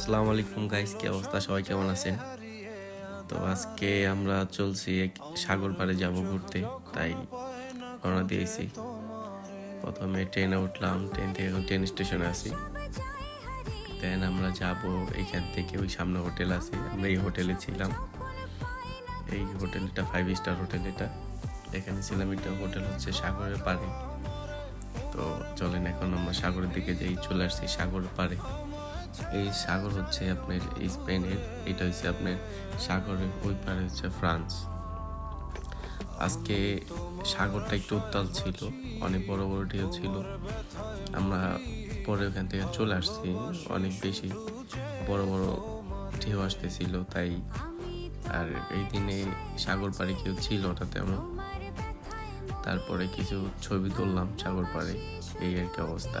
আসসালামু আলাইকুম গাইস, কি অবস্থা? সবাই কেমন আছেন? তো আজকে আমরা চলছি সাগর পাড়ে যাব ঘুরতে, তাই রওনা দিয়েছি। প্রথমে ট্রেনে উঠলাম, ট্রেন থেকে এখন ট্রেন স্টেশনে আছি। দেন আমরা যাব এইখান থেকে, ওই সামনে হোটেল আছে, আমরা এই হোটেলে ছিলাম। এই হোটেলটা 5 স্টার হোটেল। এখানে ছিলাম। এটা হোটেল হচ্ছে সাগরের পাড়ে। তো চলেন এখন আমরা সাগরের দিকে যাই। চলে আসছি সাগরের পাড়ে। এই সাগর হচ্ছে আপনার স্পেনের, এটা হচ্ছে আপনার সাগরের ওই পারে হচ্ছে ফ্রান্স। আজকে সাগরটা একটু উত্তাল ছিল, অনেক বড় বড় ঢেউ ছিল। আমরা পরে ওখান থেকে চলে আসছি, অনেক বেশি বড় বড় ঢেউ আসতেছিল তাই। আর এই দিনে সাগর পাড়ে কেউ ছিল না তেমন। তারপরে কিছু ছবি তুললাম সাগর পাড়ে, এই আর কি অবস্থা।